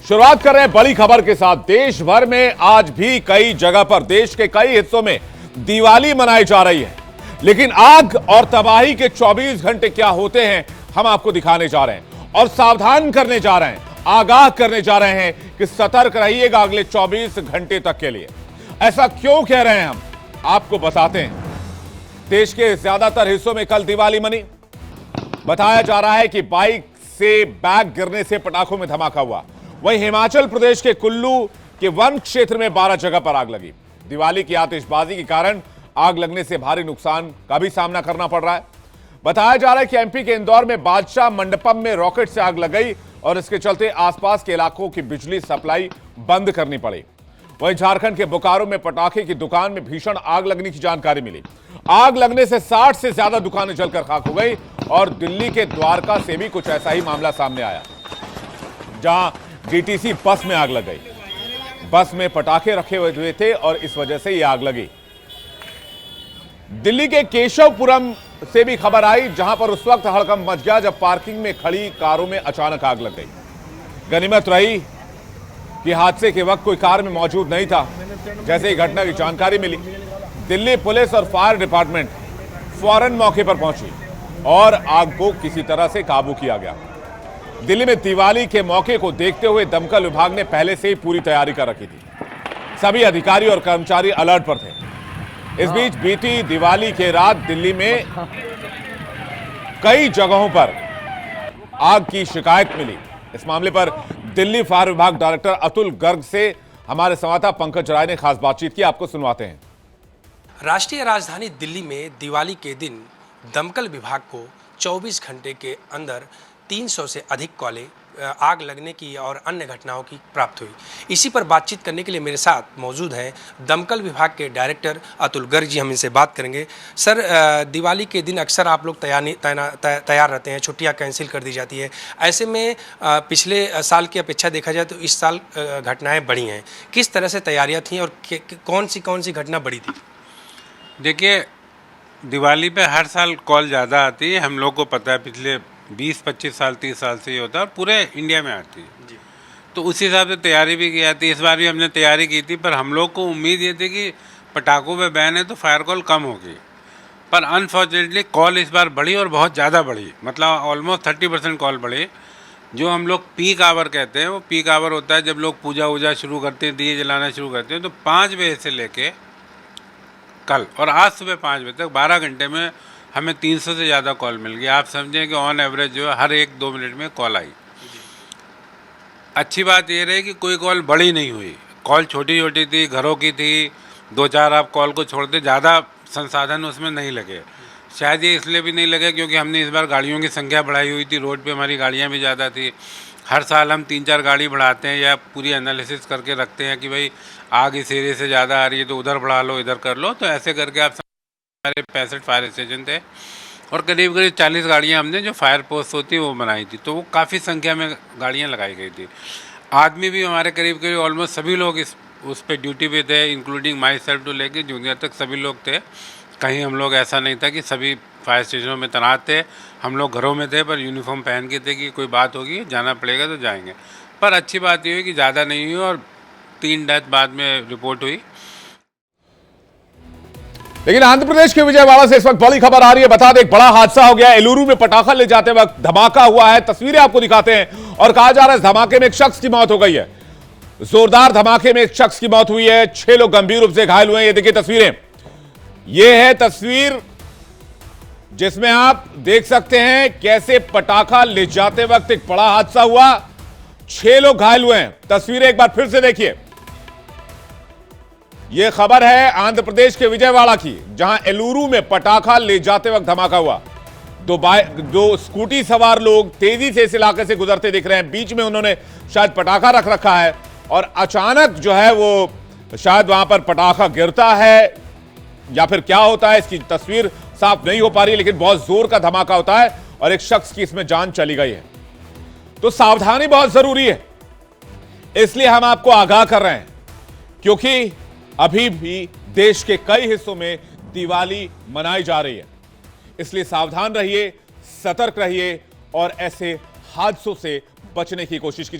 शुरुआत कर रहे हैं बड़ी खबर के साथ। देश भर में आज भी कई जगह पर, देश के कई हिस्सों में दिवाली मनाई जा रही है, लेकिन आग और तबाही के 24 घंटे क्या होते हैं हम आपको दिखाने जा रहे हैं और सावधान करने जा रहे हैं, आगाह करने जा रहे हैं कि सतर्क रहिएगा अगले 24 घंटे तक के लिए। ऐसा क्यों कह रहे हैं हम आपको बताते हैं। देश के ज्यादातर हिस्सों में कल दिवाली मनी। बताया जा रहा है कि बाइक से बैग गिरने से पटाखों में धमाका हुआ। वहीं हिमाचल प्रदेश के कुल्लू के वन क्षेत्र में 12 जगह पर आग लगी। दिवाली की आतिशबाजी के कारण आग लगने से भारी नुकसान का भी सामना करना पड़ रहा है। बताया जा रहा है कि एमपी के इंदौर में बादशाह मंडपम में रॉकेट से आग लग गई और इसके चलते आसपास के इलाकों की बिजली सप्लाई बंद करनी पड़ी। वहीं झारखंड के बोकारो में पटाखे की दुकान में भीषण आग लगने की जानकारी मिली। आग लगने से 60 से ज्यादा दुकानें जलकर खाक हो गई और दिल्ली के द्वारका से भी कुछ ऐसा ही मामला सामने आया, जहां डीटीसी बस में आग लग गई। बस में पटाखे रखे हुए थे और इस वजह से यह आग लगी। दिल्ली के केशवपुरम से भी खबर आई, जहां पर उस वक्त हड़कंप मच गया जब पार्किंग में खड़ी कारों में अचानक आग लग गई। गनीमत रही कि हादसे के वक्त कोई कार में मौजूद नहीं था। जैसे ही घटना की जानकारी मिली, दिल्ली पुलिस और फायर डिपार्टमेंट फौरन मौके पर पहुंची और आग को किसी तरह से काबू किया गया। दिल्ली में दिवाली के मौके को देखते हुए दमकल विभाग ने पहले से ही पूरी तैयारी कर रखी थी। सभी अधिकारी और कर्मचारी अलर्ट पर थे। इस बीच बीती दिवाली के रात दिल्ली में कई जगहों पर आग की शिकायत मिली। इस मामले पर दिल्ली फायर विभाग डायरेक्टर अतुल गर्ग से हमारे संवाददाता पंकज राय ने खास बातचीत की, आपको सुनवाते हैं। राष्ट्रीय राजधानी दिल्ली में दिवाली के दिन दमकल विभाग को 24 घंटे के अंदर 300 से अधिक कॉलें आग लगने की और अन्य घटनाओं की प्राप्त हुई। इसी पर बातचीत करने के लिए मेरे साथ मौजूद हैं दमकल विभाग के डायरेक्टर अतुल गर्ग जी। हम इनसे बात करेंगे। सर, दिवाली के दिन अक्सर आप लोग तैयार रहते हैं, छुट्टियां कैंसिल कर दी जाती है। ऐसे में पिछले साल की अपेक्षा देखा जाए तो इस साल घटनाएं बढ़ी हैं। किस तरह से तैयारियाँ थीं और कौन सी घटना बढ़ी थी? देखिए, दिवाली पे हर साल कॉल ज़्यादा आती है, हम लोग को पता है। पिछले 20-25 साल 30 साल से ये होता है और पूरे इंडिया में आती है जी। तो उस हिसाब से तैयारी भी की जाती है। इस बार भी हमने तैयारी की थी, पर हम लोग को उम्मीद ये थी कि पटाखों पे बैन है तो फायर कॉल कम होगी, पर अनफॉर्चुनेटली कॉल इस बार बढ़ी और बहुत ज़्यादा बढ़ी। मतलब ऑलमोस्ट 30% कॉल बढ़ी। जो हम लोग पीक आवर कहते हैं, वो पीक आवर होता है जब लोग पूजा वूजा शुरू करते हैं, दिए जलाना शुरू करते हैं। तो 5 बजे से लेके कल और आज सुबह 5 बजे तक 12 घंटे में हमें 300 से ज़्यादा कॉल मिल गई। आप समझें कि ऑन एवरेज जो है हर 1-2 मिनट में कॉल आई। अच्छी बात ये रही कि कोई कॉल बड़ी नहीं हुई। कॉल छोटी छोटी थी, घरों की थी, 2-4 आप कॉल को छोड़ते, ज़्यादा संसाधन उसमें नहीं लगे। शायद ये इसलिए भी नहीं लगे क्योंकि हमने इस बार गाड़ियों की संख्या बढ़ाई हुई थी। रोड पे हमारी गाड़ियाँ भी ज़्यादा थी। हर साल हम 3-4 गाड़ी बढ़ाते हैं या पूरी एनालिसिस करके रखते हैं कि भाई आग इस एरिया से ज़्यादा आ रही है तो उधर बढ़ा लो, इधर कर लो। तो ऐसे करके आप 65 फायर स्टेशन थे और करीब 40 गाड़ियाँ हमने जो फायर पोस्ट होती है वो बनाई थी। तो वो काफ़ी संख्या में गाड़ियाँ लगाई गई थी। आदमी भी हमारे करीब ऑलमोस्ट सभी लोग उस पर ड्यूटी पे थे, इंक्लूडिंग माई सेल्फ टू लेके जूनियर तक सभी लोग थे। कहीं हम लोग ऐसा नहीं था कि सभी फायर स्टेशनों में तैनात थे। हम लोग घरों में थे पर यूनिफॉर्म पहन के थे कि कोई बात होगी जाना पड़ेगा तो जाएंगे। पर अच्छी बात ये हुई कि ज़्यादा नहीं हुई और 3 डेथ बाद में रिपोर्ट हुई। लेकिन आंध्र प्रदेश के विजयवाड़ा से इस वक्त बड़ी खबर आ रही है। बता दें, एक बड़ा हादसा हो गया। एलुरु में पटाखा ले जाते वक्त धमाका हुआ है। तस्वीरें आपको दिखाते हैं और कहा जा रहा है इस धमाके में एक शख्स की मौत हो गई है। जोरदार धमाके में एक शख्स की मौत हुई है, 6 लोग गंभीर रूप से घायल हुए हैं। ये देखिए तस्वीरें, ये है तस्वीर जिसमें आप देख सकते हैं कैसे पटाखा ले जाते वक्त एक बड़ा हादसा हुआ, 6 लोग घायल हुए हैं। तस्वीरें एक बार फिर से देखिए। यह खबर है आंध्र प्रदेश के विजयवाड़ा की, जहां एलुरु में पटाखा ले जाते वक्त धमाका हुआ। दो स्कूटी सवार लोग तेजी से इस इलाके से गुजरते दिख रहे हैं। बीच में उन्होंने शायद पटाखा रख रखा है और अचानक जो है वो शायद वहां पर पटाखा गिरता है या फिर क्या होता है, इसकी तस्वीर साफ नहीं हो पा रही, लेकिन बहुत जोर का धमाका होता है और एक शख्स की इसमें जान चली गई है। तो सावधानी बहुत जरूरी है, इसलिए हम आपको आगाह कर रहे हैं, क्योंकि अभी भी देश के कई हिस्सों में दिवाली मनाई जा रही है। इसलिए सावधान रहिए, सतर्क रहिए और ऐसे हादसों से बचने की कोशिश कीजिए।